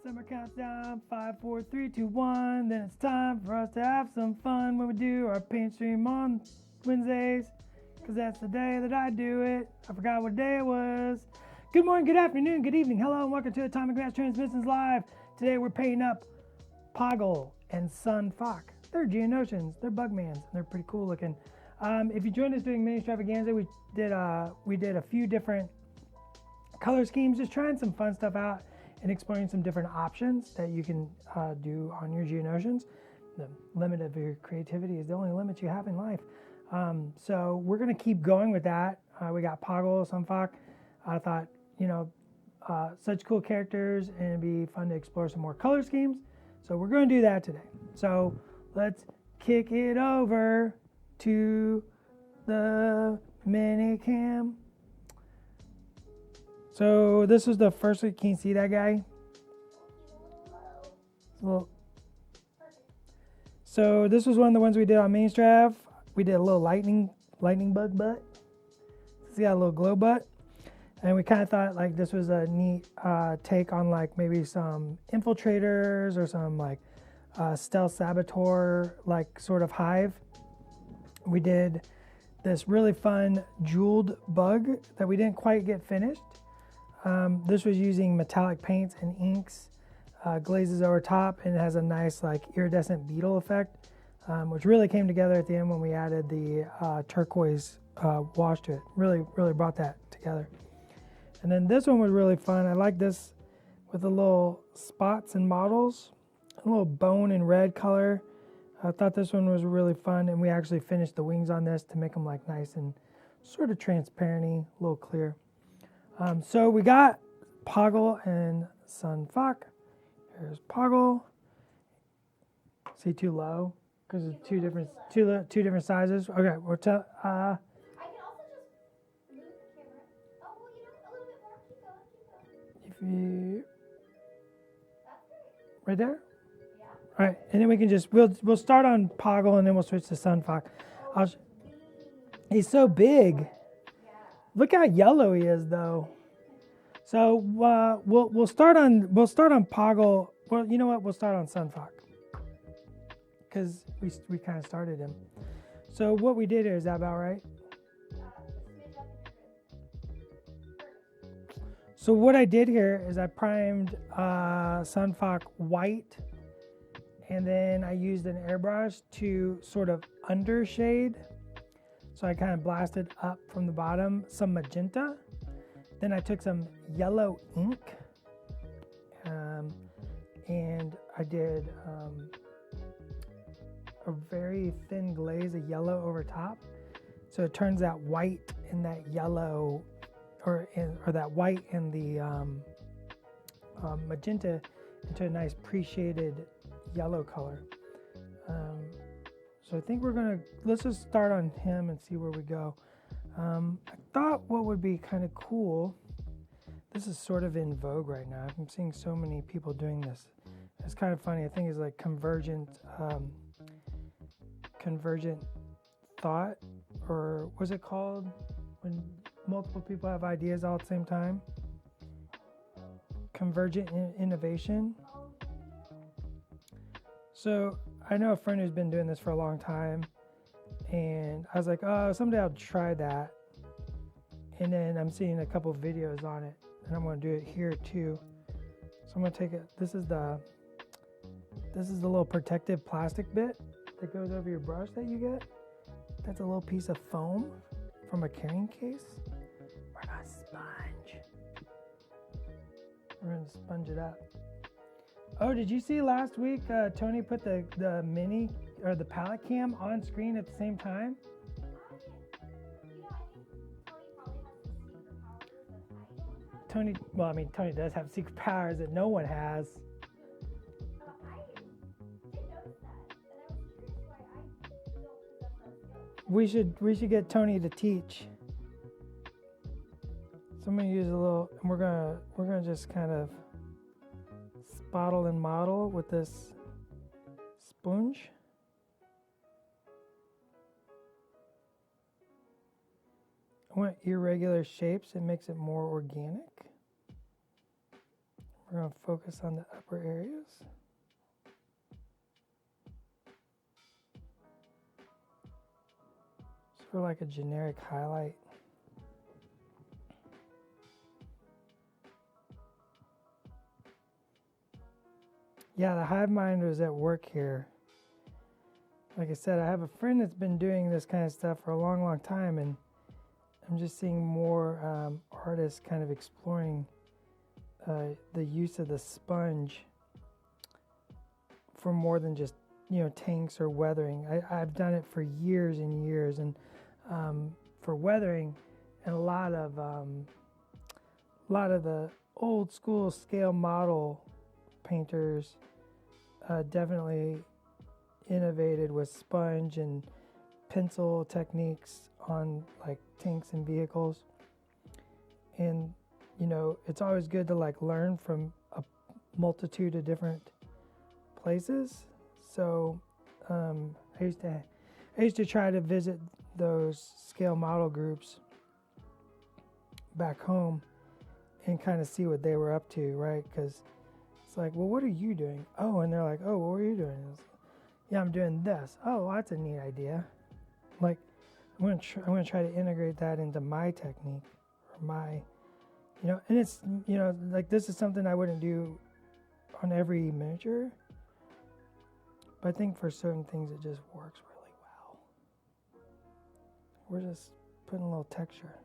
Summer counts down, 5, 4, 3, 2, 1. Then it's time for us to have some fun when we do our paint stream on Wednesdays. Because that's the day that I do it. I forgot what day it was. Good morning, good afternoon, good evening. Hello, and welcome to Atomic Mass Transmissions Live. Today we're painting up Poggle and Sun Fac. They're Geonosians. They're Bugmans. And they're pretty cool looking. If you joined us doing Mini Extravaganza, we did a few different color schemes, just trying some fun stuff out and exploring some different options that you can do on your Geonosians. The limit of your creativity is the only limit you have in life. So we're going to keep going with that. We got Poggle, Sun Fac. I thought, such cool characters, and it'd be fun to explore some more color schemes. So we're going to do that today. So let's kick it over to the mini cam. So this is the first week. Can you see that guy? So this was one of the ones we did on Mini Strav. We did a little lightning bug butt. He's got a little glow butt. And we kind of thought like this was a neat take on like maybe some infiltrators or some like stealth saboteur like sort of hive. We did this really fun jeweled bug that we didn't quite get finished. This was using metallic paints and inks, glazes over top, and it has a nice like iridescent beetle effect, which really came together at the end when we added the turquoise wash to it. Really brought that together. And then this one was really fun. I like this with the little spots and models, a little bone and red color. I thought this one was really fun, and we actually finished the wings on this to make them like nice and sort of transparent-y, a little clear. So we got Poggle and Sun Fac. Here's Poggle. See, too low because it's two different sizes. Okay, we're I can also just move the camera. Oh, well, a little bit more. Keep going. if you That's great. right there. Yeah. All right, and then we can just we'll start on Poggle and then we'll switch to Sun Fac. He's so big. Yeah. Look how yellow he is, though. So we'll start on Poggle. Well, you know what? We'll start on Sun Fac because we kind of started him. So what we did here, is that about right? So what I did here is I primed Sun Fac white, and then I used an airbrush to sort of undershade. So I kind of blasted up from the bottom some magenta. Then I took some yellow ink and I did a very thin glaze of yellow over top. So it turns that white and that yellow, or that white and the magenta into a nice pre-shaded yellow color. So I think let's just start on him and see where we go. I thought what would be kind of cool, this is sort of in vogue right now. I'm seeing so many people doing this. It's kind of funny. I think it's like convergent thought, or what's it called when multiple people have ideas all at the same time? Convergent innovation. So I know a friend who's been doing this for a long time, and I was like, oh, someday I'll try that. And then I'm seeing a couple of videos on it, and I'm going to do it here too. So I'm going to take it. This is the little protective plastic bit that goes over your brush that you get. That's a little piece of foam from a carrying case. We're going to sponge. We're going to sponge it up. Oh, did you see last week Tony put the mini or the palette cam on screen at the same time? Tony does have secret powers that no one has. We should get Tony to teach. So I'm gonna use a little, and we're gonna just kind of spottle and model with this sponge. I want irregular shapes. It makes it more organic. We're going to focus on the upper areas. Sort of like a generic highlight. Yeah, the hive mind was at work here. Like I said, I have a friend that's been doing this kind of stuff for a long, long time, and I'm just seeing more artists kind of exploring the use of the sponge for more than just, tanks or weathering. I've done it for years and years, and for weathering, and a lot of the old school scale model painters definitely innovated with sponge and pencil techniques on like tanks and vehicles. And it's always good to like learn from a multitude of different places. So I used to try to visit those scale model groups back home and kind of see what they were up to, right? Because it's like, well, what are you doing? Oh, and they're like, oh, what were you doing? Yeah, I'm doing this. Oh, that's a neat idea. Like, I'm gonna try to integrate that into my technique or my, and it's, like this is something I wouldn't do on every miniature, but I think for certain things it just works really well. We're just putting a little texture.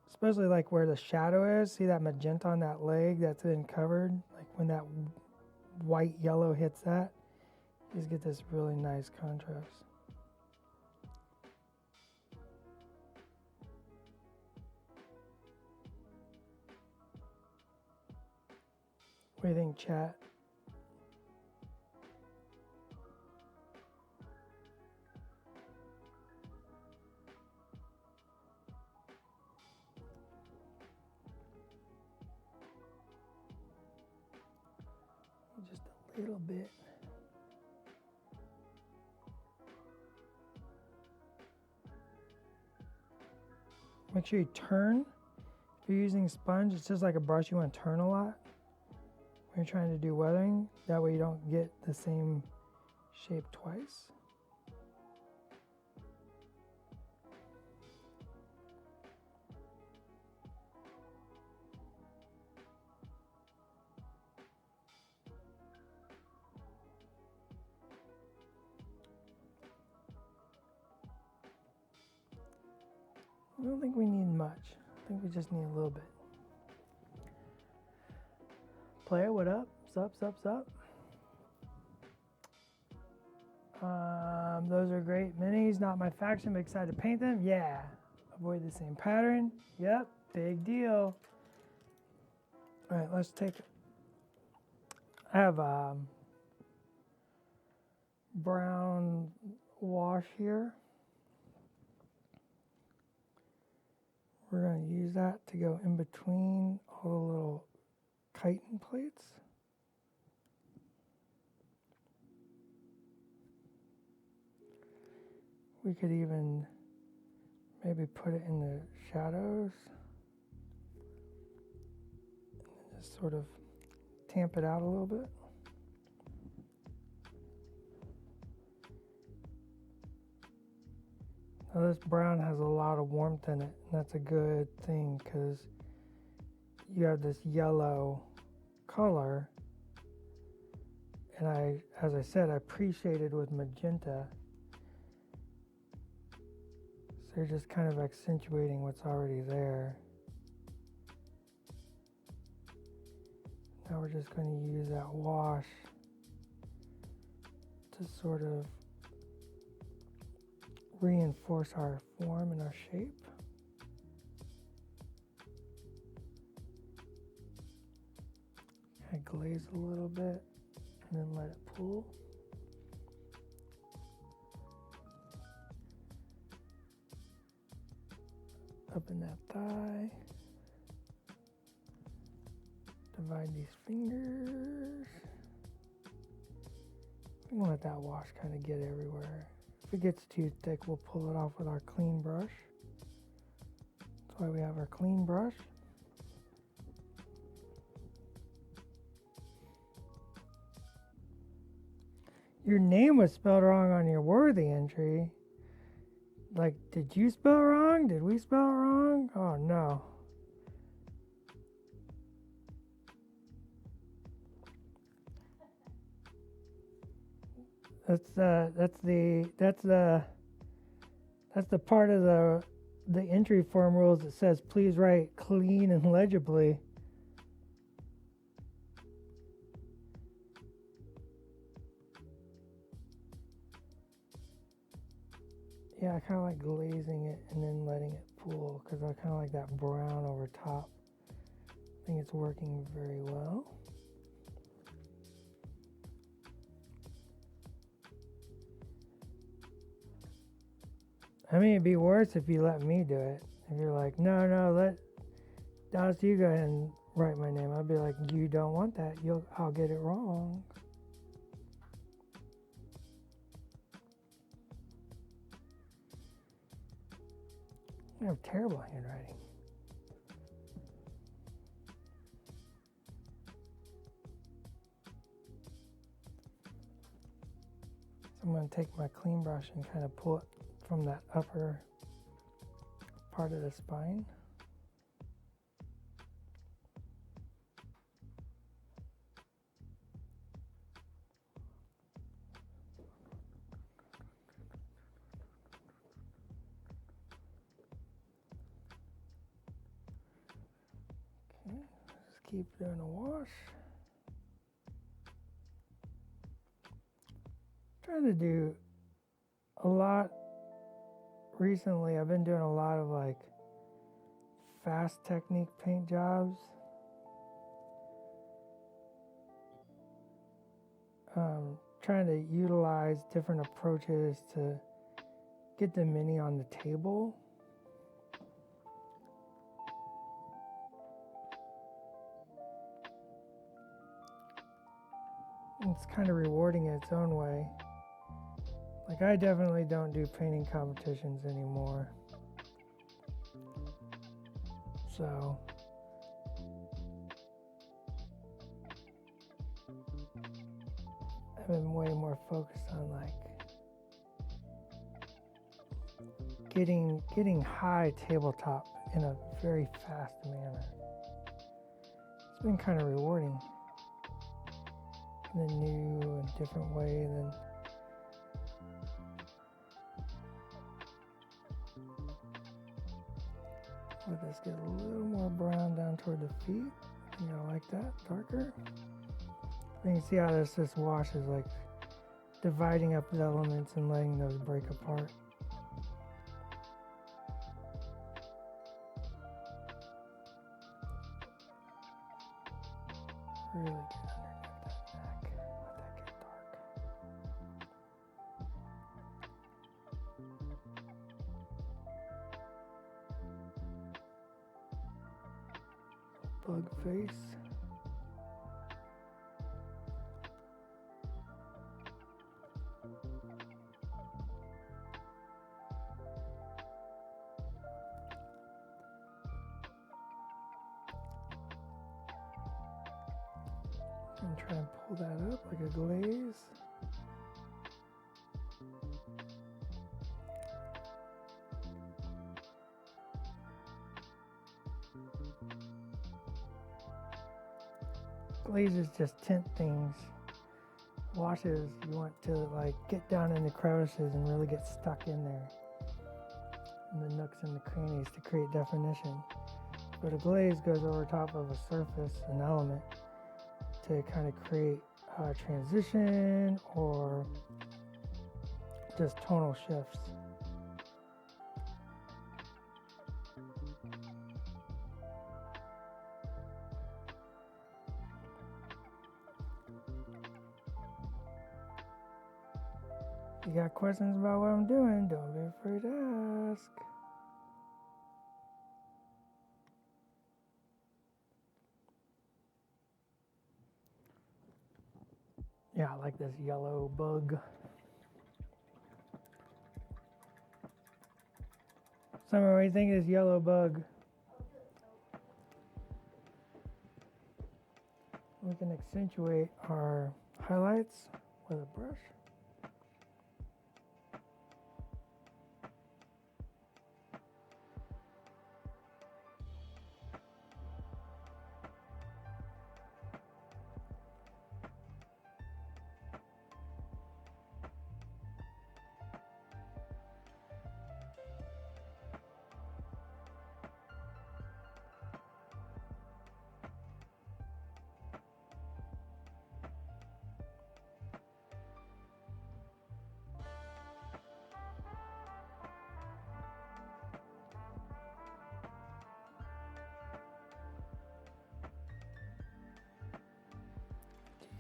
Especially like where the shadow is. See that magenta on that leg that's been covered? Like when that white yellow hits that, you just get this really nice contrast. What do you think, chat? Just a little bit. Make sure you turn. If you're using sponge, it's just like a brush you want to turn a lot when you're trying to do weathering. That way you don't get the same shape twice. I don't think we need much. I think we just need a little bit. Player, what up? Sup? Those are great minis. Not my faction, but excited to paint them. Yeah. Avoid the same pattern. Yep. Big deal. All right, let's take. I have brown wash here. We're going to use that to go in between all the little chitin plates. We could even maybe put it in the shadows and just sort of tamp it out a little bit. Now this brown has a lot of warmth in it, and that's a good thing because you have this yellow color, and as I said, I appreciated with magenta. So you're just kind of accentuating what's already there. Now we're just going to use that wash to sort of reinforce our form and our shape. I glaze a little bit and then let it pool. Up in that thigh. Divide these fingers. We won't let that wash kind of get everywhere. If it gets too thick, we'll pull it off with our clean brush. That's why we have our clean brush. Your name was spelled wrong on your worthy entry. Like, did you spell it wrong? Did we spell it wrong? Oh no. That's the part of the entry form rules that says please write clean and legibly. Yeah, I kind of like glazing it and then letting it pool because I kind of like that brown over top. I think it's working very well. I mean, it'd be worse if you let me do it. If you're like, no, let Dallas, you go ahead and write my name. I'd be like, you don't want that. I'll get it wrong. I have terrible handwriting. So I'm going to take my clean brush and kind of pull it from that upper part of the spine. Okay, just keep doing a wash. Trying to do a lot recently. I've been doing a lot of like fast technique paint jobs. Trying to utilize different approaches to get the mini on the table. It's kind of rewarding in its own way. Like, I definitely don't do painting competitions anymore. So I've been way more focused on like getting high tabletop in a very fast manner. It's been kind of rewarding in a new and different way than let this get a little more brown down toward the feet. You know, like that, darker. You can see how this wash is like dividing up the elements and letting those break apart. Really get underneath that neck. Let that get dark. Bug face. And try and pull that up like a glaze. Glazes just tint things. Washes, you want to like get down in the crevices and really get stuck in there. In the nooks and the crannies to create definition. But a glaze goes over top of a surface, an element, to kind of create a transition or just tonal shifts. If you got questions about what I'm doing, don't be afraid to ask. Yeah, I like this yellow bug. Summer, what do you think of this yellow bug? We can accentuate our highlights with a brush.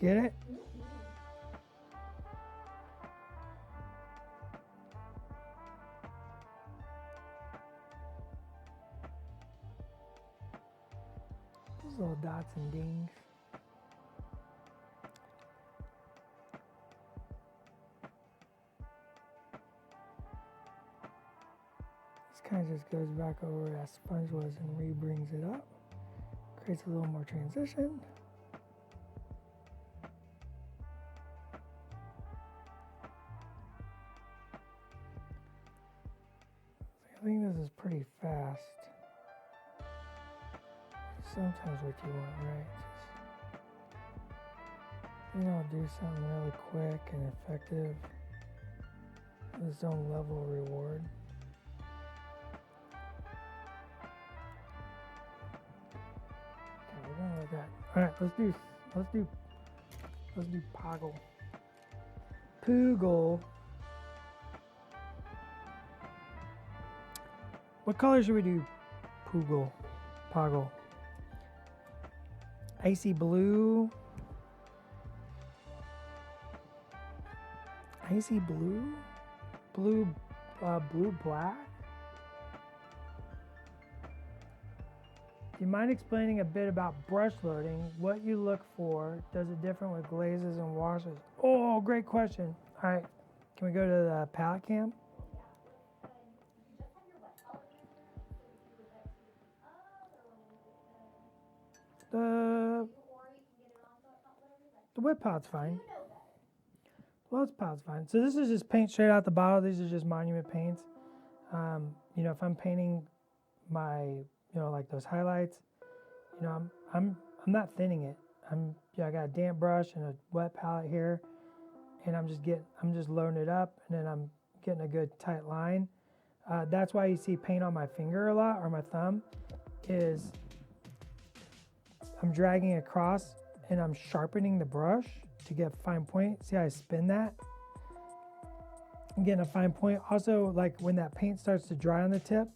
Get it? Those little dots and dings. This kind of just goes back over where that sponge was and re-brings it up. Creates a little more transition. I think this is pretty fast. Sometimes what you want, right? Just, do something really quick and effective. Its own level of reward. Okay, we're gonna let that. All right, let's do Poggle. Poggle. What color should we do? Poggle. Icy blue. Icy blue? Blue black? Do you mind explaining a bit about brush loading? What you look for? Does it differ with glazes and washes? Oh, great question. All right, can we go to the palette cam? The wet palette's fine. Well, it's palette's fine. So this is just paint straight out the bottle. These are just monument paints. If I'm painting my, like those highlights, I'm not thinning it. I got a damp brush and a wet palette here, and I'm just loading it up, and then I'm getting a good tight line. That's why you see paint on my finger a lot, or my thumb, is I'm dragging across and I'm sharpening the brush to get a fine point. See how I spin that? I'm getting a fine point. Also, like when that paint starts to dry on the tip,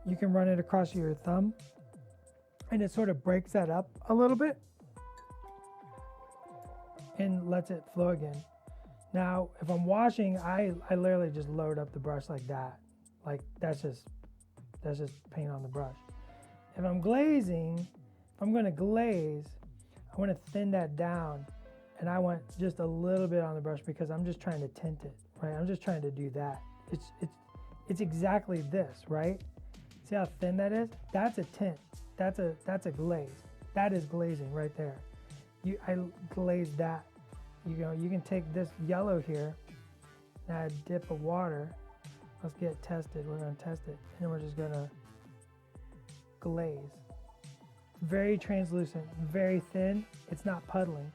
you can run it across your thumb and it sort of breaks that up a little bit and lets it flow again. Now, if I'm washing, I literally just load up the brush like that. Like that's just paint on the brush. If I'm glazing, if I'm going to glaze, I want to thin that down, and I want just a little bit on the brush because I'm just trying to tint it, right? I'm just trying to do that. It's exactly this, right? See how thin that is? That's a tint. That's a glaze. That is glazing right there. I glaze that. You can take this yellow here, and add a dip of water. Let's get it tested. We're going to test it, and then we're just going to glaze. Very translucent, very thin. It's not puddling.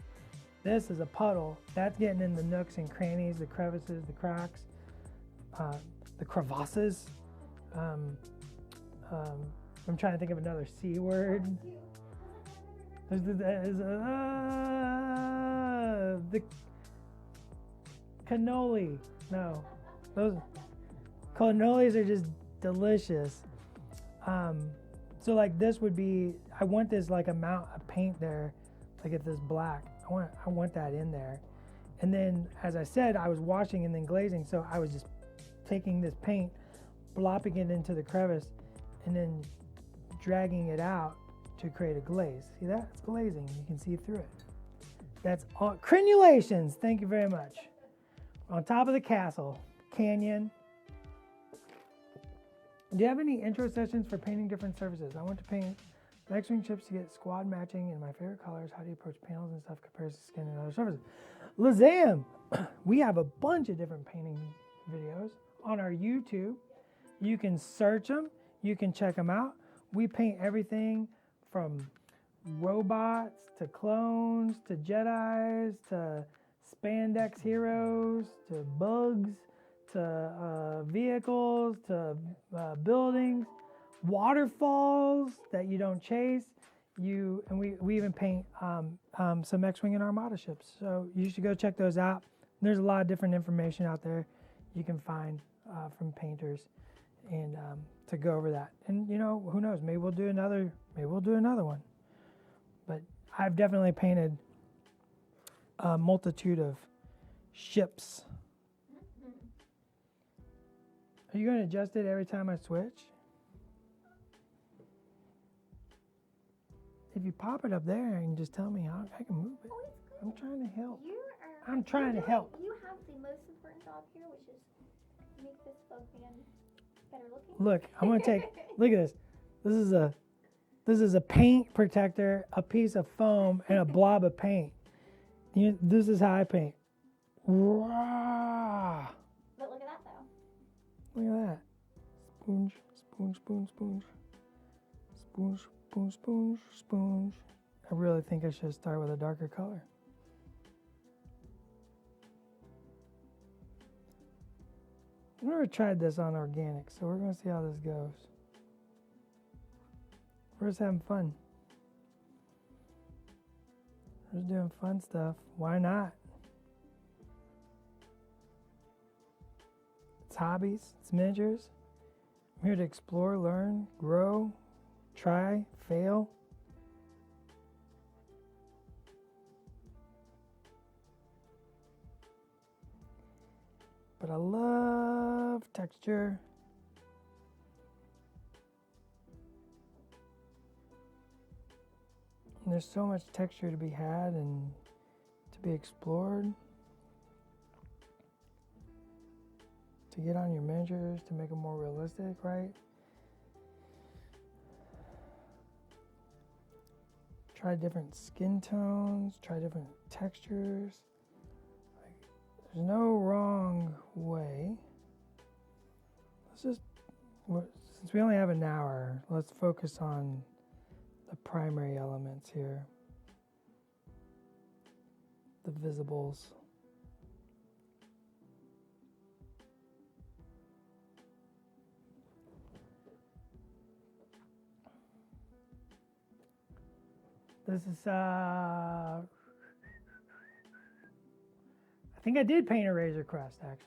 This is a puddle. That's getting in the nooks and crannies, the crevices, the cracks, the crevasses. I'm trying to think of another C word. There's the cannoli. No, those cannolis are just delicious. So like this would be, I want this like amount of paint there, like if this black, I want that in there. And then, as I said, I was washing and then glazing, so I was just taking this paint, blopping it into the crevice, and then dragging it out to create a glaze. See that? It's glazing. You can see through it. That's all. Crenulations. Thank you very much. On top of the castle, canyon. Do you have any intro sessions for painting different surfaces? I want to paint X-wing chips to get squad matching in my favorite colors. How do you approach panels and stuff compared to skin and other surfaces? Lazam! We have a bunch of different painting videos on our YouTube. You can search them. You can check them out. We paint everything from robots to clones to Jedis to spandex heroes to bugs to vehicles to buildings, waterfalls that you don't chase. And we even paint some X-wing and Armada ships. So you should go check those out. There's a lot of different information out there you can find from painters, and to go over that. And who knows? Maybe we'll do another one. But I've definitely painted a multitude of ships. Are you going to adjust it every time I switch? If you pop it up there and just tell me how I can move it. Oh, it's good. I'm trying to help. I'm trying to help. You have the most important job here, which is make this bug man better looking. Look, I'm going to take, look at this. This is a paint protector, a piece of foam, and a blob of paint. This is how I paint. Wow. But look at that though. Look at that. Sponge, sponge, sponge, sponge. Sponge, sponge, sponge, sponge. I really think I should start with a darker color. I've never tried this on organic, so we're going to see how this goes. We're just having fun. We're just doing fun stuff. Why not? It's hobbies, it's miniatures. I'm here to explore, learn, grow, try, fail. But I love texture. And there's so much texture to be had and to be explored. To get on your miniatures, to make them more realistic, right? Try different skin tones, try different textures. There's no wrong way. Since we only have an hour, let's focus on the primary elements here. The visibles. This is, I think I did paint a Razor Crest, actually.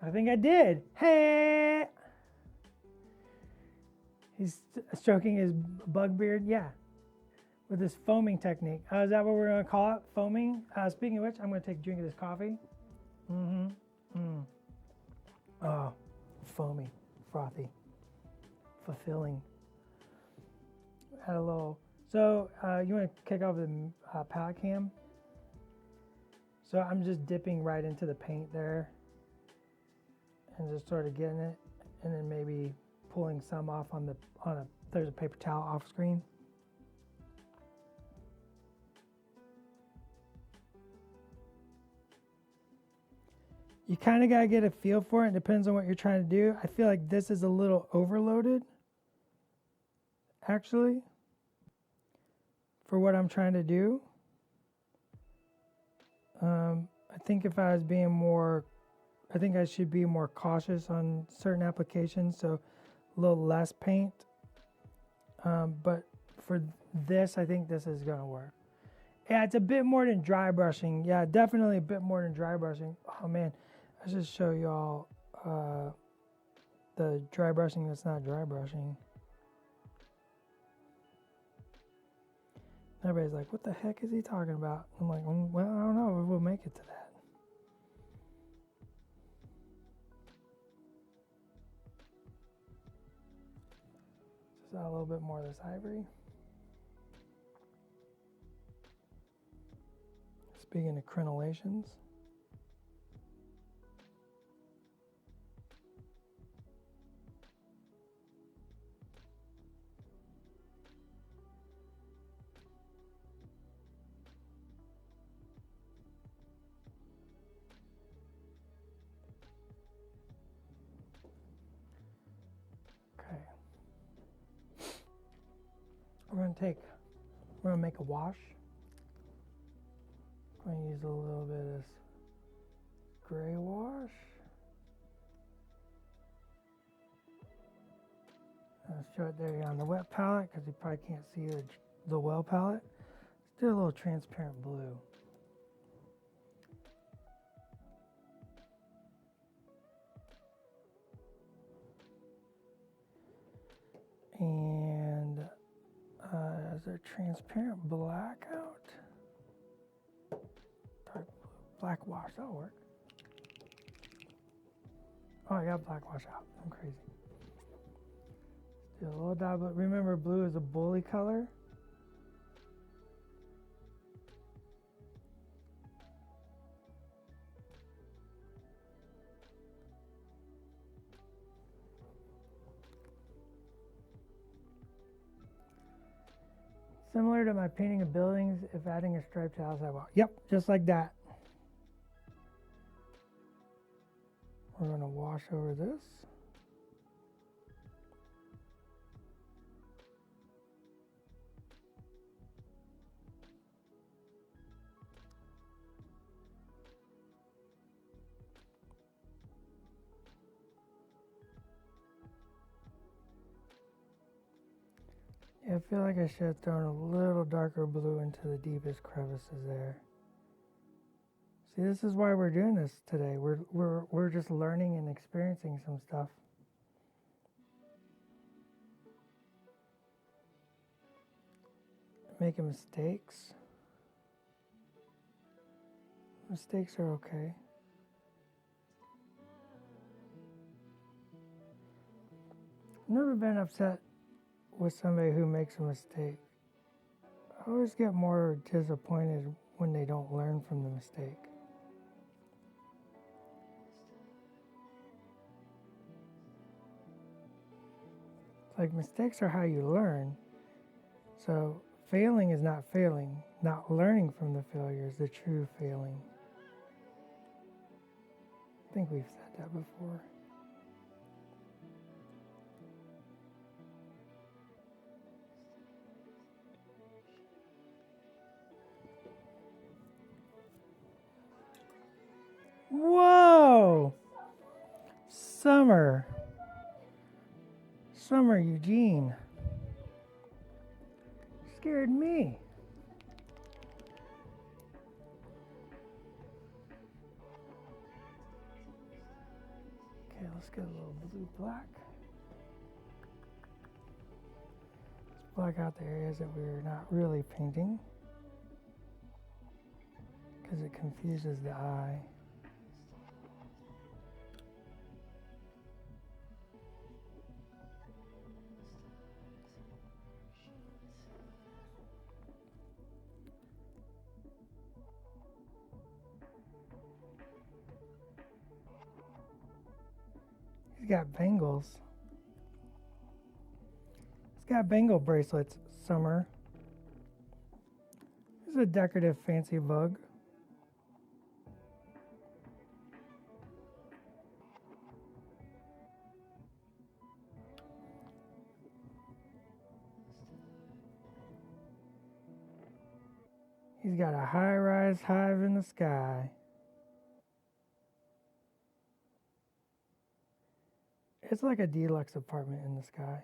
I think I did. Hey! He's stroking his bug beard, yeah, with this foaming technique. Is that what we're going to call it? Foaming? Speaking of which, I'm going to take a drink of this coffee. Oh, foamy, frothy, fulfilling. Add a little. So you want to kick off the palette cam? So I'm just dipping right into the paint there and just sort of getting it, and then maybe pulling some off there's a paper towel off screen. You kind of got to get a feel for it. It depends on what you're trying to do. I feel like this is a little overloaded, actually, for what I'm trying to do. I think if I was being more, I think I should be more cautious on certain applications, so a little less paint. But for this, I think this is going to work. Yeah, it's a bit more than dry brushing. Yeah, definitely a bit more than dry brushing. Oh man, I should show y'all the dry brushing that's not dry brushing. Everybody's like, what the heck is he talking about? I'm like, well, I don't know if we'll make it to that. Just add a little bit more of this ivory. Speaking of crenellations. We're gonna make a wash. I'm gonna use a little bit of this gray wash. Let's show it there on the wet palette because you probably can't see the well palette. Let's do a little transparent blue. And is there transparent black out? Black wash, that'll work. Oh, I got black wash out. I'm crazy. Do a little dab, but remember blue is a bully color. Similar to my painting of buildings, if adding a striped house, I will. Yep, just like that. We're going to wash over this. Yeah, I feel like I should have thrown a little darker blue into the deepest crevices there. See, this is why we're doing this today. We're just learning and experiencing some stuff. Making mistakes. Mistakes are okay. I've never been upset with somebody who makes a mistake. I always get more disappointed when they don't learn from the mistake. It's like mistakes are how you learn. So failing is not failing. Not learning from the failure is the true failing. I think we've said that before. Whoa! Summer. Summer Eugene. Scared me. Okay, let's get a little blue black. Let's black out the areas that we're not really painting because it confuses the eye. He's got bangles. He's got bangle bracelets, Summer. This is a decorative fancy bug. He's got a high-rise hive in the sky. It's like a deluxe apartment in the sky.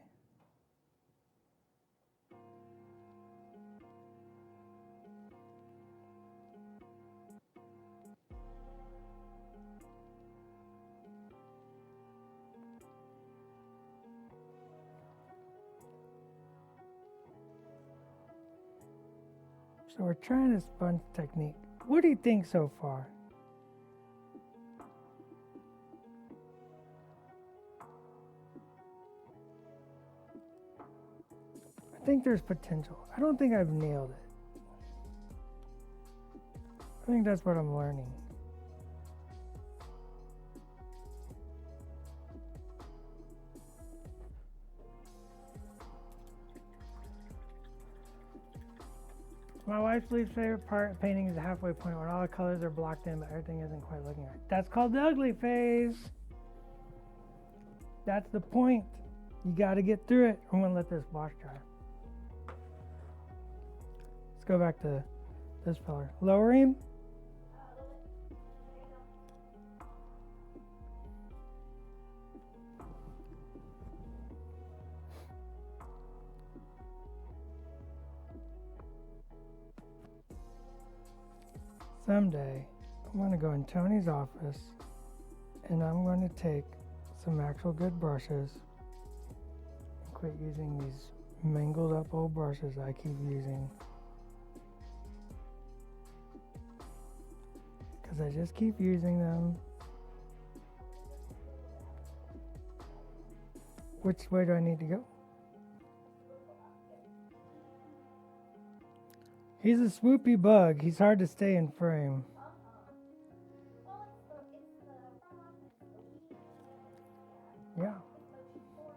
So we're trying a sponge technique. What do you think so far? I think there's potential. I don't think I've nailed it. I think that's what I'm learning. My wife's least favorite part of painting is the halfway point when all the colors are blocked in but everything isn't quite looking right. That's called the ugly phase. That's the point. You got to get through it. I'm going to let this wash dry. Let's go back to this color. Lower him. Someday, I'm going to go in Tony's office and I'm going to take some actual good brushes and quit using these mangled up old brushes I keep using. Because because I just keep using them. Which way do I need to go? He's a swoopy bug. He's hard to stay in frame. Well, it's the frost and Yeah. motion forward.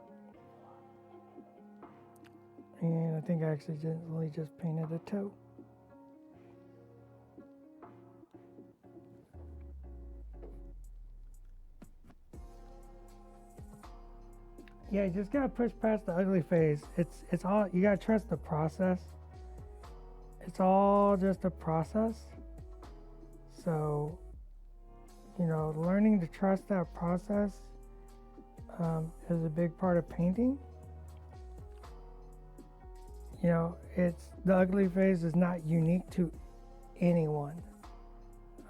And I think I accidentally just painted a toe. Yeah, you just gotta push past the ugly phase. It's all, you gotta trust the process. It's all just a process. So, you know, learning to trust that process is a big part of painting. You know, it's, the ugly phase is not unique to anyone.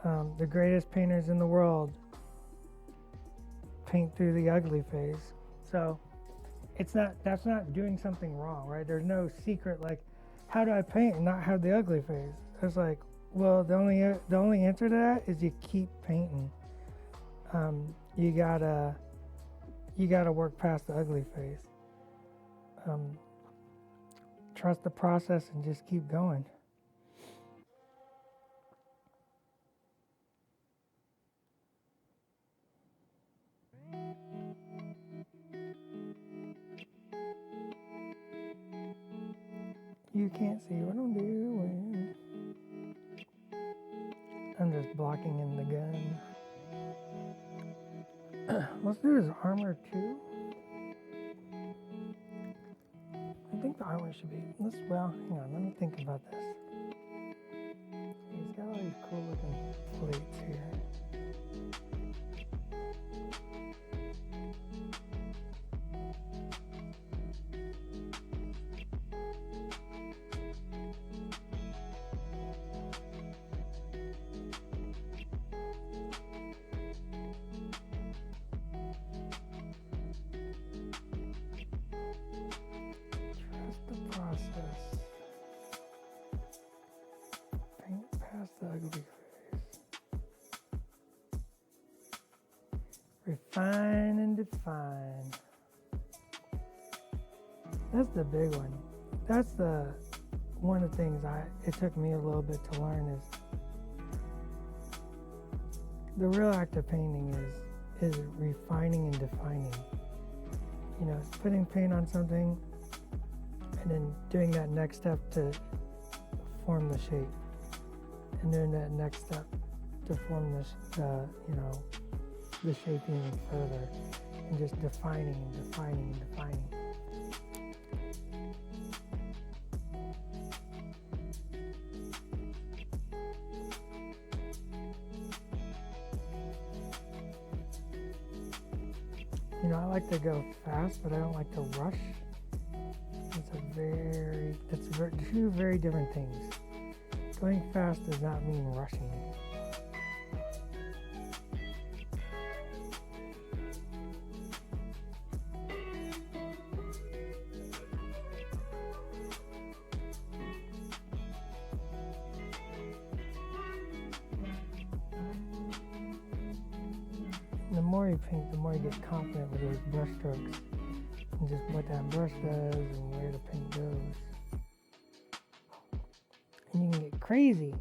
The greatest painters in the world paint through the ugly phase. So it's not, that's not doing something wrong, right? There's no secret like, how do I paint and not have the ugly phase? It's like, well, the only answer to that is you keep painting. You gotta work past the ugly phase. Trust the process and just keep going. You can't see what I'm doing. I'm just blocking in the gun. Let's do his armor too. I think the armor should be, well, hang on, let me think about this. He's got all these cool looking plates here. The ugly face. Refine and define. That's the big one. That's the one of the things it took me a little bit to learn is the real act of painting is refining and defining. You know, it's putting paint on something and then doing that next step to form the shape. And doing that next step to form this, you know, the shape even further, and just defining and defining and defining. You know, I like to go fast, but I don't like to rush. It's two very different things. Going fast does not mean rushing. The more you paint, the more you get confident with those brush strokes and just what that brush does and where the paint goes. And you can get crazy.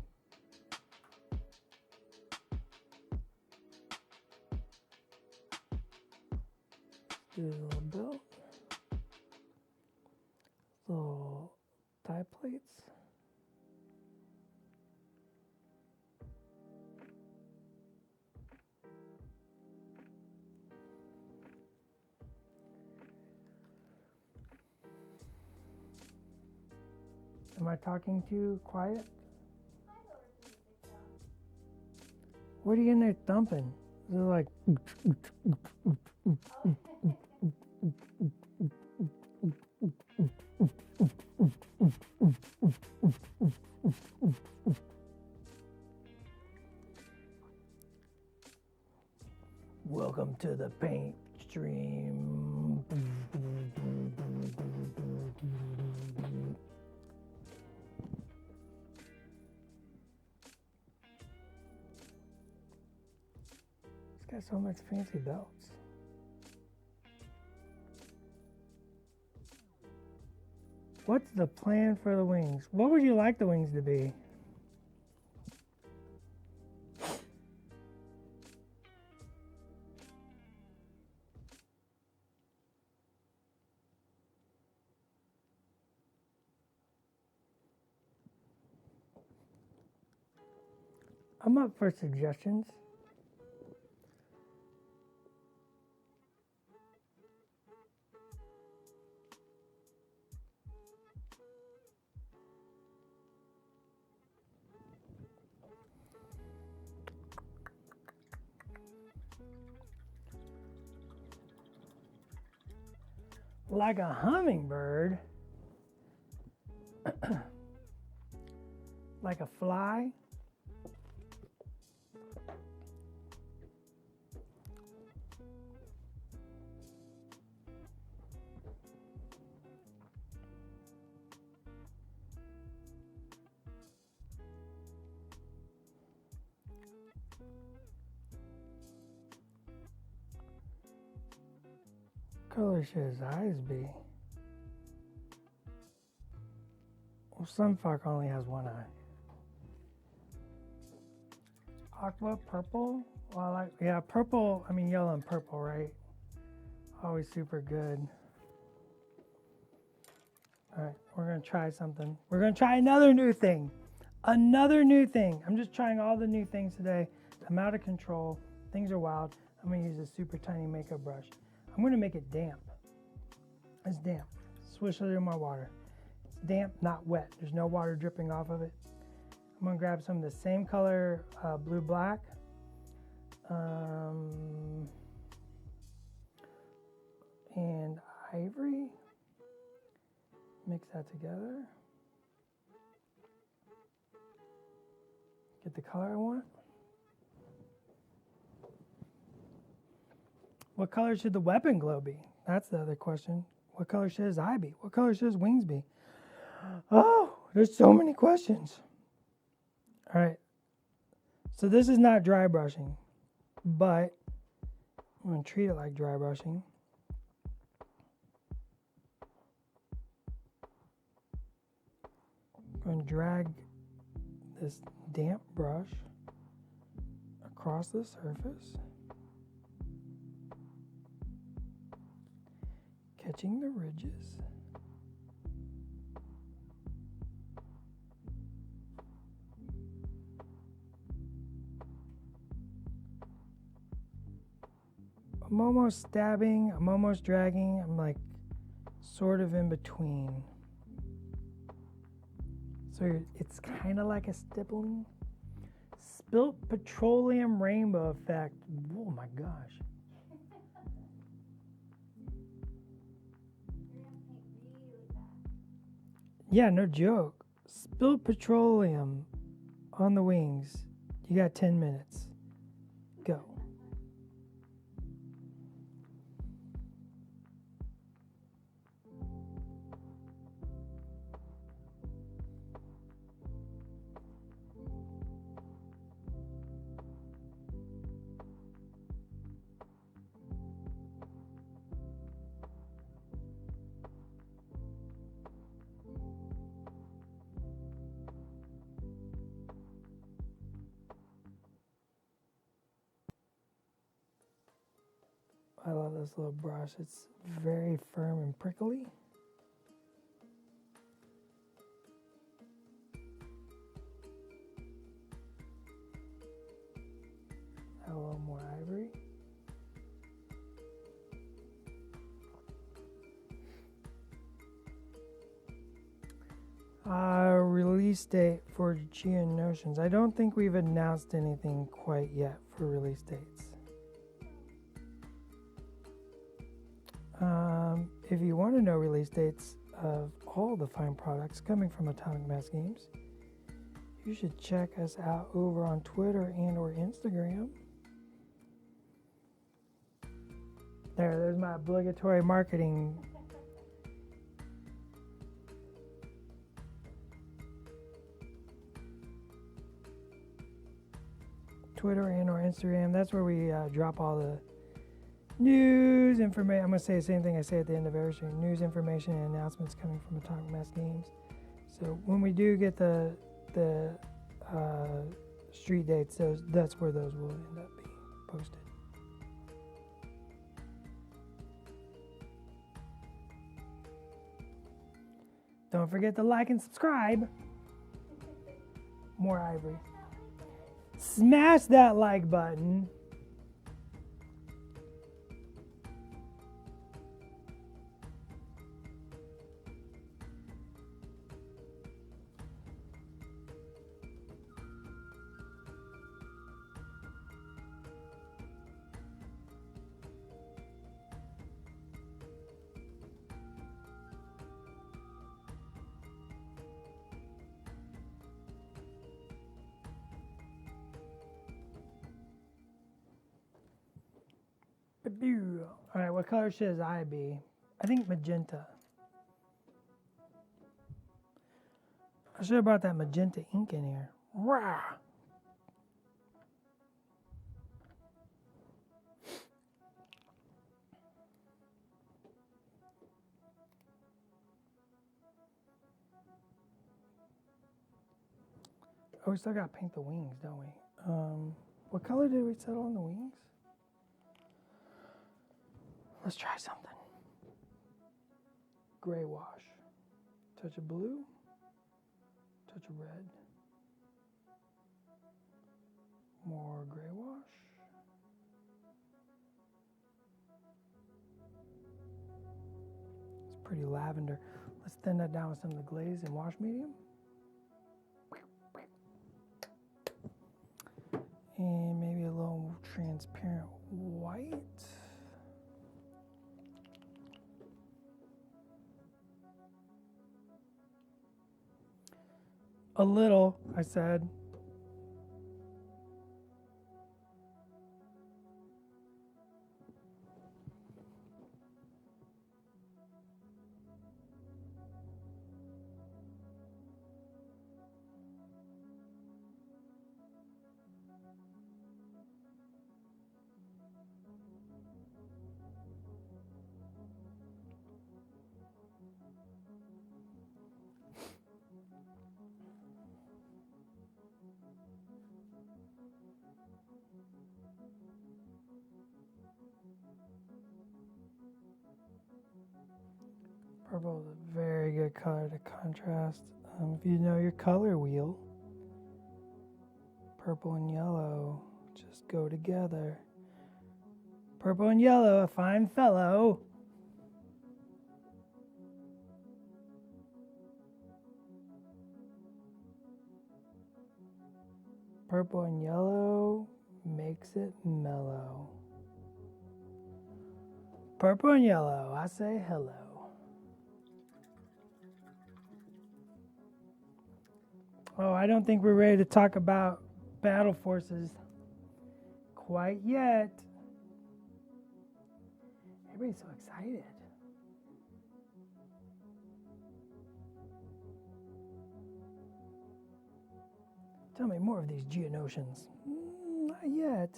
Do a little belt, little thigh plates. Am I talking too quiet? What are you in there thumping? They're like. Welcome to the paint stream. got so much fancy belts. What's the plan for the wings? What would you like the wings to be? I'm up for suggestions. Like a hummingbird. Like a fly. Color should his eyes be? Well, Sun Fac only has one eye. Aqua purple? Well, yeah, purple. I mean, yellow and purple, right? Always super good. All right, we're gonna try something. We're gonna try another new thing. Another new thing. I'm just trying all the new things today. I'm out of control. Things are wild. I'm gonna use a super tiny makeup brush. I'm gonna make it damp. It's damp. Swish it in my water. It's damp, not wet. There's no water dripping off of it. I'm gonna grab some of the same color, blue black. And ivory. Mix that together. Get the color I want. What color should the weapon glow be? That's the other question. What color should his eye be? What color should his wings be? Oh, there's so many questions. All right. So this is not dry brushing, but I'm going to treat it like dry brushing. I'm going to drag this damp brush across the surface, catching the ridges. I'm almost stabbing, I'm almost dragging, I'm like sort of in between. So it's kind of like a stippling. Spilt petroleum rainbow effect. Oh my gosh. Yeah, no joke. Spilt petroleum on the wings. You got 10 minutes. Go. I love this little brush. It's very firm and prickly. A little more ivory. Release date for Geonosians. I don't think we've announced anything quite yet for release dates. If you want to know release dates of all the fine products coming from Atomic Mass Games, you should check us out over on Twitter and or Instagram. There's my obligatory marketing. Twitter and or Instagram. That's where we drop all the news, information. I'm going to say the same thing I say at the end of every stream. News, information, and announcements coming from Atomic Mass Games. So when we do get the street dates, that's where those will end up being posted. Don't forget to like and subscribe. More Ivory. Smash that like button. All right, what color should his eye be? I think magenta. I should have brought that magenta ink in here. Rah! Oh, we still got to paint the wings, don't we? What color did we settle on the wings? Let's try something. Gray wash. Touch of blue. Touch of red. More gray wash. It's pretty lavender. Let's thin that down with some of the glaze and wash medium. And maybe a little transparent white. A little, I said. Purple is a very good color to contrast. If you know your color wheel, purple and yellow just go together. Purple and yellow, a fine fellow. Purple and yellow makes it mellow. Purple and yellow, I say hello. Oh, I don't think we're ready to talk about battle forces quite yet. Everybody's so excited. Tell me more of these Geonosians. Not yet.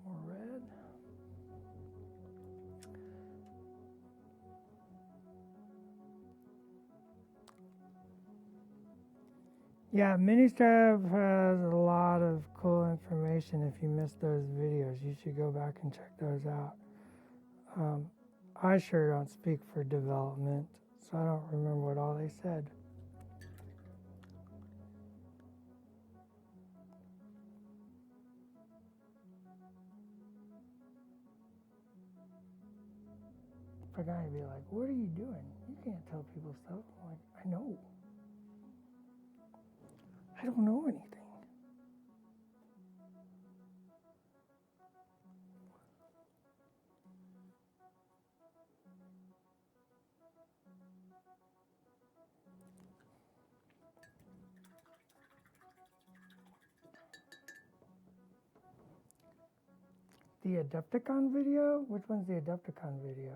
More red. Yeah, Ministrav has a lot of cool information. If you missed those videos, you should go back and check those out. I sure don't speak for development, so I don't remember what all they said. For a guy to be like, what are you doing? You can't tell people stuff. I'm like, I know. I don't know anything. The Adepticon video? Which one's the Adepticon video?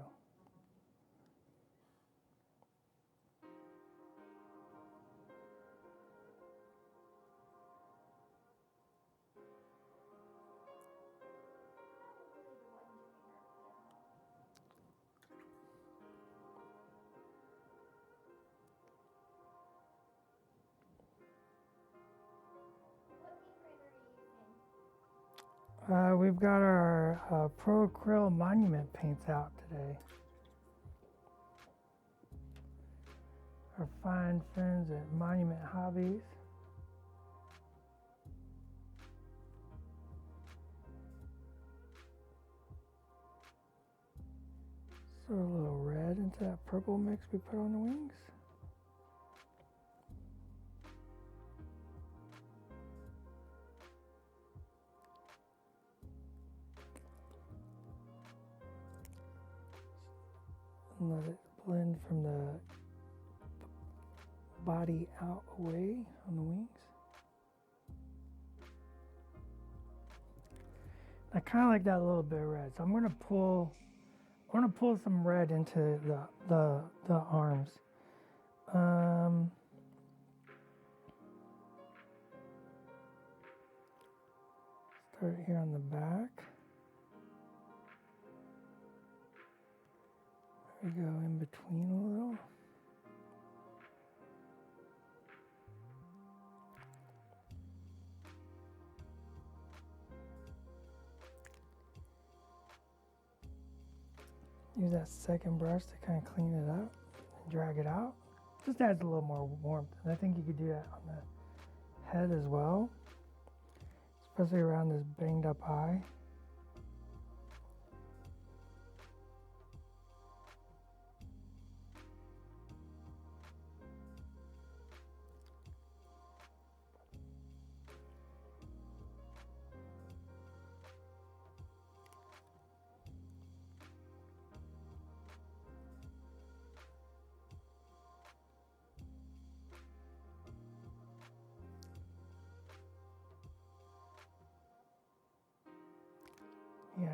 We've got our Pro Acryl Monument paints out today. Our fine friends at Monument Hobbies. Sort of a little red into that purple mix we put on the wings. And let it blend from the body out away on the wings. I kind of like that little bit of red, so I'm gonna pull some red into the arms. Start here on the back. There we go, in between a little. Use that second brush to kind of clean it up and drag it out. Just adds a little more warmth. And I think you could do that on the head as well, especially around this banged up eye. Yeah.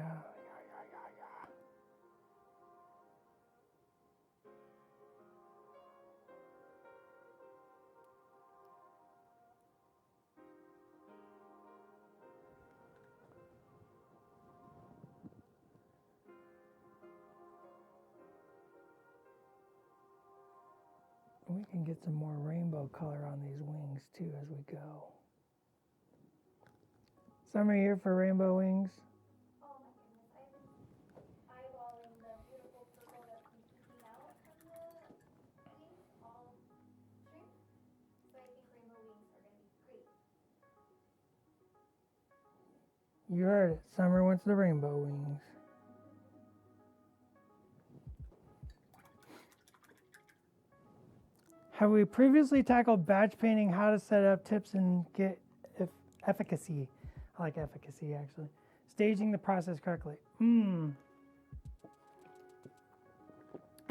We can get some more rainbow color on these wings too as we go. Summer here for rainbow wings. Oh my goodness, I was eyeballing the beautiful purple that's been peeking out from the wings all stream. So I think rainbow wings are going to be great. You heard it. Summer wants the rainbow wings. Have we previously tackled batch painting, how to set up tips and get efficacy? I like efficacy actually. Staging the process correctly. I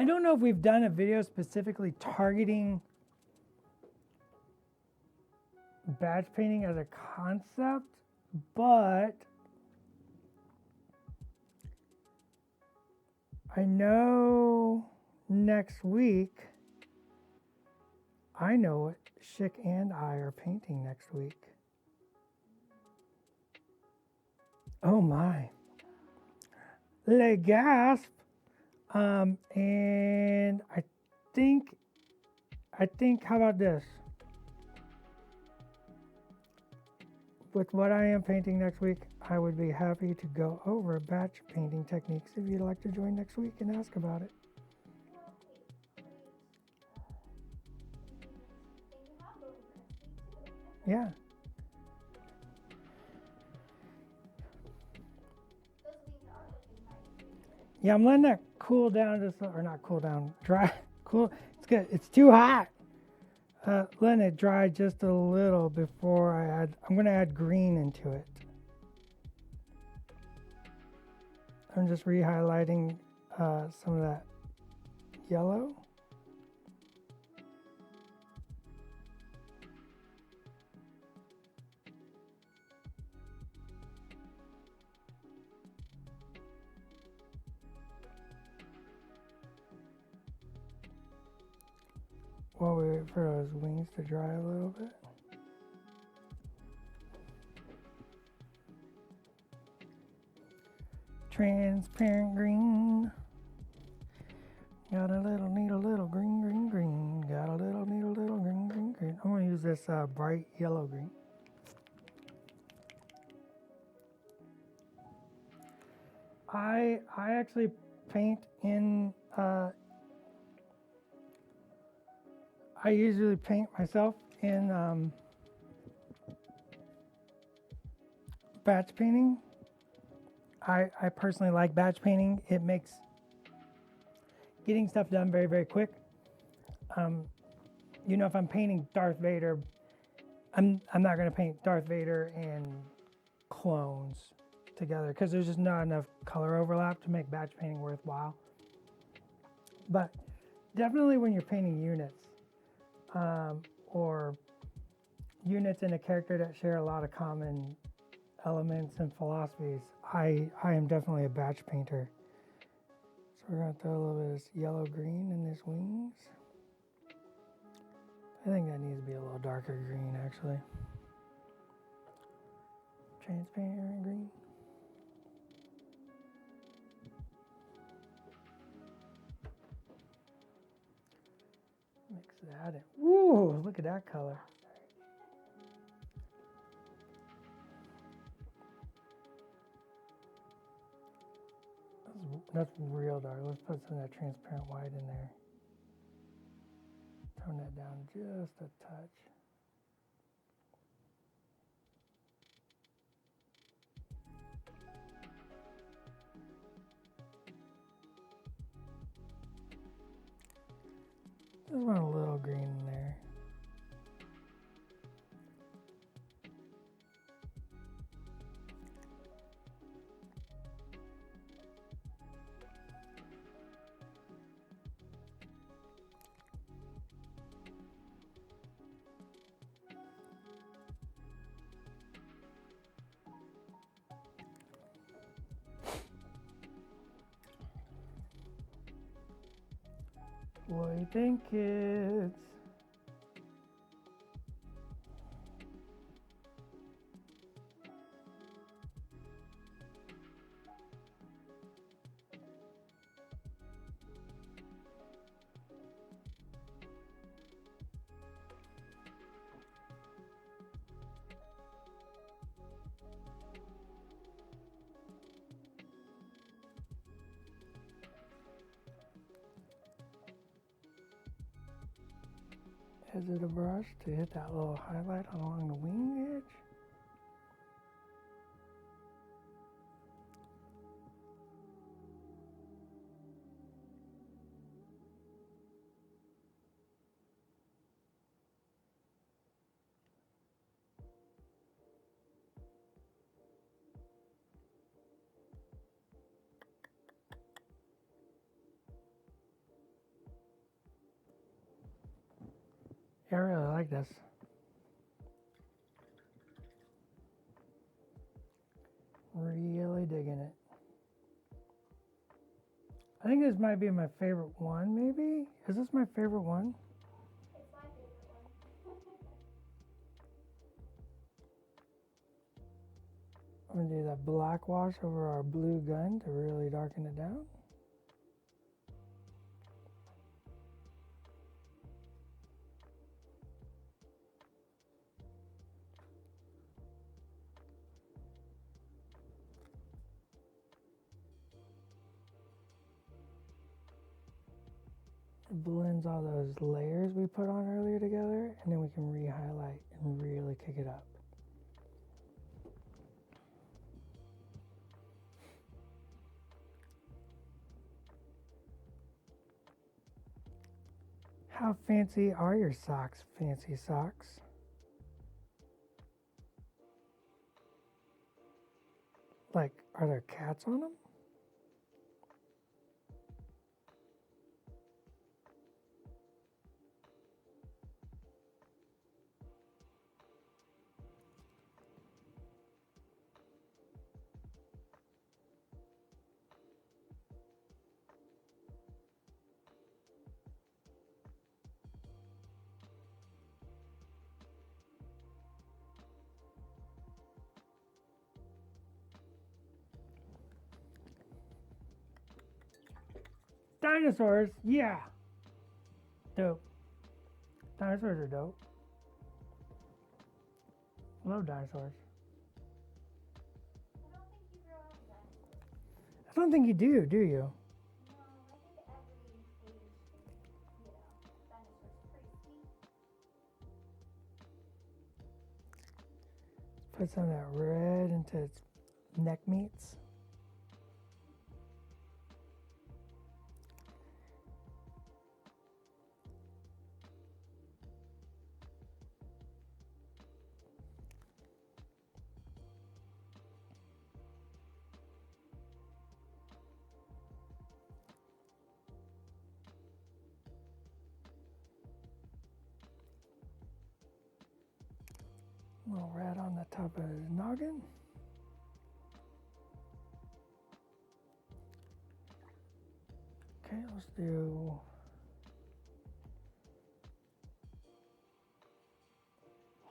don't know if we've done a video specifically targeting batch painting as a concept, but I know next week, I know what Schick and I are painting next week. Oh my. Le gasp. And I think, how about this? With what I am painting next week, I would be happy to go over batch painting techniques if you'd like to join next week and ask about it. Yeah. Yeah, I'm letting that cool down just, or not cool down, dry, cool. It's good. It's too hot. Letting it dry just a little before I'm going to add green into it. I'm just re-highlighting some of that yellow. Wait for those wings to dry a little bit. Transparent green. Got a little, need a little green, green, green. Got a little, need a little green, green, green. I'm gonna use this bright yellow green. I actually paint in, I usually paint myself in batch painting. I personally like batch painting. It makes getting stuff done very, very quick. You know, if I'm painting Darth Vader, I'm not going to paint Darth Vader and clones together because there's just not enough color overlap to make batch painting worthwhile. But definitely when you're painting units or units in a character that share a lot of common elements and philosophies, I am definitely a batch painter. So we're going to throw a little bit of this yellow green in these wings. I think that needs to be a little darker green actually. Transparent green. Mix that in. Woo, look at that color. That's real dark. Let's put some of that transparent white in there. Tone that down just a touch. Just want a little green in there. What do you think, kids? Edge of the brush to hit that little highlight along the wing edge. Yeah, I really like this. Really digging it. I think this might be my favorite one, maybe? Is this my favorite one? It's my favorite one. I'm gonna do that black wash over our blue gun to really darken it down. It blends all those layers we put on earlier together, and then we can re-highlight and really kick it up. How fancy are your socks, fancy socks? Like, are there cats on them? Dinosaurs, yeah. Dope. Dinosaurs are dope. Love dinosaurs. I don't think you grow up with dinosaurs. I don't think you do you? No, I think every age is, dinosaurs pretty sweet. Put some of that red into its neck meats. A little red on the top of his noggin. Okay, let's do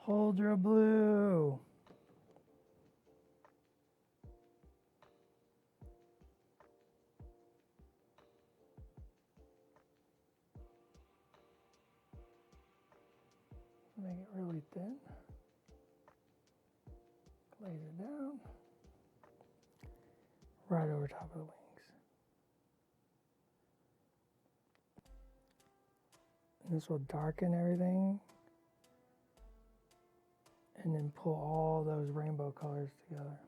Huldra Blue. Make it really thin. Glaze it down. Right over top of the wings. And this will darken everything. And then pull all those rainbow colors together.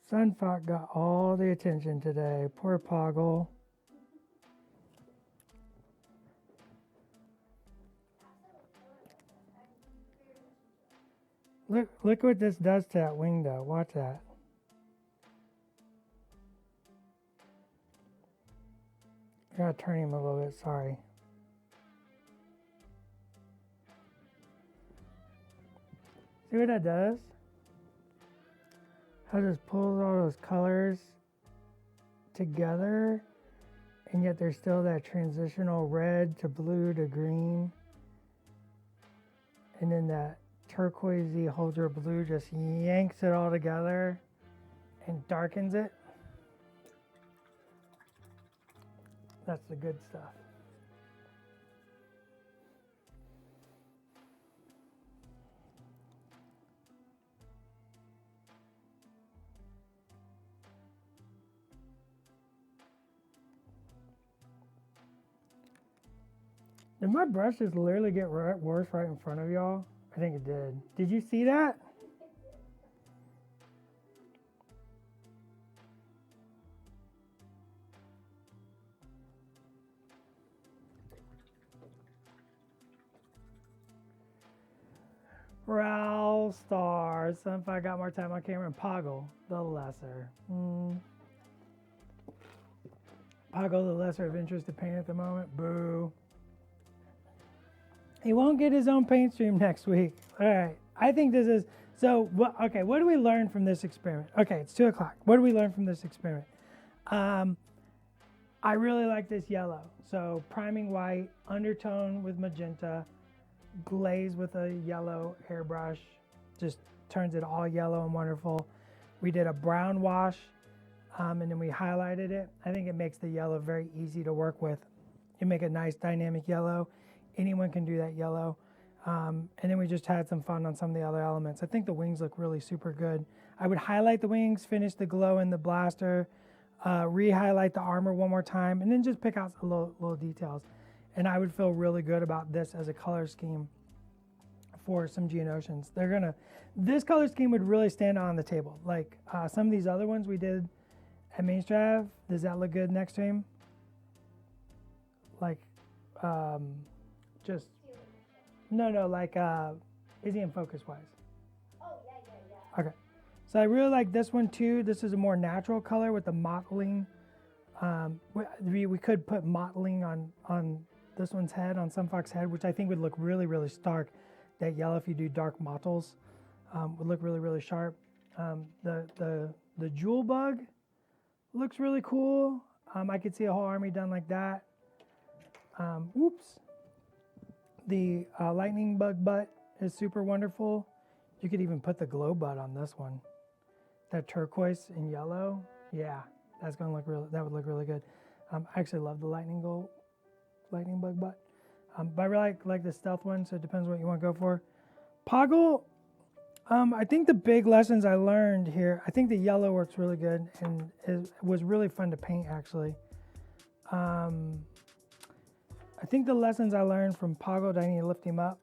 Sun Fac got all the attention today. Poor Poggle. Look what this does to that wing though. Watch that. I gotta turn him a little bit, sorry. See what that does? How it just pulls all those colors together, and yet there's still that transitional red to blue to green. And then that turquoisey Huldra blue just yanks it all together and darkens it. That's the good stuff. Did my brush just literally get worse right in front of y'all? I think it did. Did you see that? Raul Stars. Sun Fac got more time on camera, and Poggle, the lesser. Poggle, the lesser of interest to paint at the moment. Boo. He won't get his own paint stream next week. All right. I think this is so. Okay. What do we learn from this experiment? Okay, it's 2 o'clock. What do we learn from this experiment? I really like this yellow. So priming white, undertone with magenta, glaze with a yellow hairbrush, just turns it all yellow and wonderful. We did a brown wash, and then we highlighted it. I think it makes the yellow very easy to work with. You make a nice dynamic yellow. Anyone can do that yellow. And then we just had some fun on some of the other elements. I think the wings look really super good. I would highlight the wings, finish the glow in the blaster, re-highlight the armor one more time, and then just pick out some little details. And I would feel really good about this as a color scheme for some Geonosians. This color scheme would really stand on the table. Like some of these other ones we did at Main Strav, does that look good next to him? Like, is he in focus wise? Oh, yeah. Okay. So I really like this one too. This is a more natural color with the mottling. We could put mottling on this one's head, on Sun Fac's head, which I think would look really, really stark. That yellow, if you do dark mottles, would look really, really sharp. The jewel bug looks really cool. I could see a whole army done like that. The lightning bug butt is super wonderful. You could even put the glow bud on this one. That turquoise and yellow. Yeah, that's gonna look real. That would look really good. I actually love the lightning bug butt. But I really like the stealth one, so it depends what you want to go for. Poggle. I think the big lessons I learned here. I think the yellow works really good, and it was really fun to paint actually. I think the lessons I learned from Poggle, that I need to lift him up,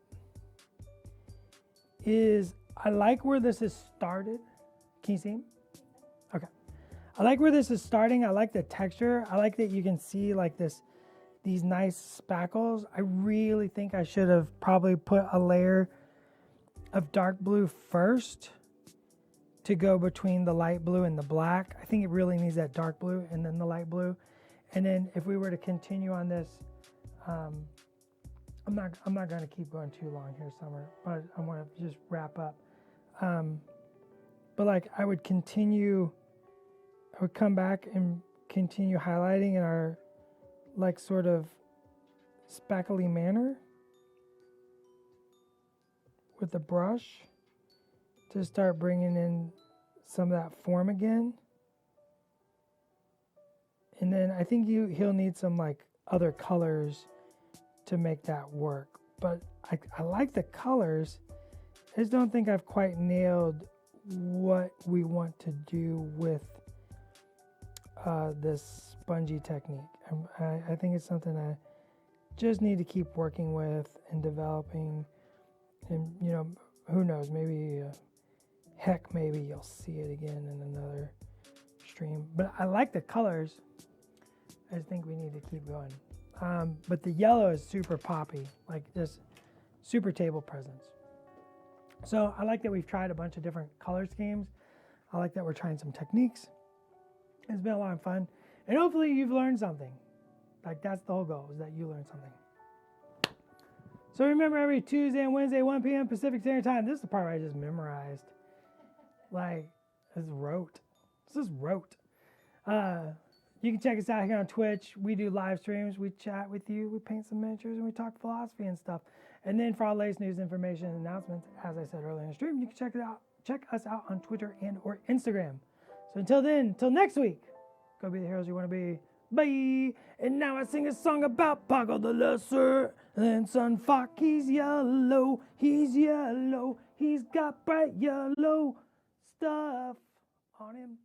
is I like where this is started. Can you see him? Okay. I like where this is starting. I like the texture. I like that you can see like these nice spackles. I really think I should have probably put a layer of dark blue first to go between the light blue and the black. I think it really needs that dark blue and then the light blue. And then if we were to continue on this, I'm not going to keep going too long here, Summer, but I want to just wrap up. But like I would come back and continue highlighting in our like sort of spackly manner with the brush to start bringing in some of that form again. And then I think he'll need some like other colors to make that work. But I like the colors. I just don't think I've quite nailed what we want to do with this spongy technique. I think it's something I just need to keep working with and developing. And, you know, who knows, maybe you'll see it again in another stream. But I like the colors. I just think we need to keep going. But the yellow is super poppy, like just super table presence. So I like that we've tried a bunch of different color schemes. I like that we're trying some techniques. It's been a lot of fun. And hopefully you've learned something. Like that's the whole goal, is that you learn something. So remember, every Tuesday and Wednesday, 1 p.m. Pacific Standard Time. This is the part where I just memorized. Like, this is rote. You can check us out here on Twitch. We do live streams. We chat with you. We paint some miniatures, and we talk philosophy and stuff. And then for all latest news, information, and announcements, as I said earlier in the stream, you can check us out on Twitter and or Instagram. So until then, until next week, go be the heroes you want to be. Bye. And now I sing a song about Poggle the Lesser. And then Sun Fac, he's yellow. He's got bright yellow stuff on him.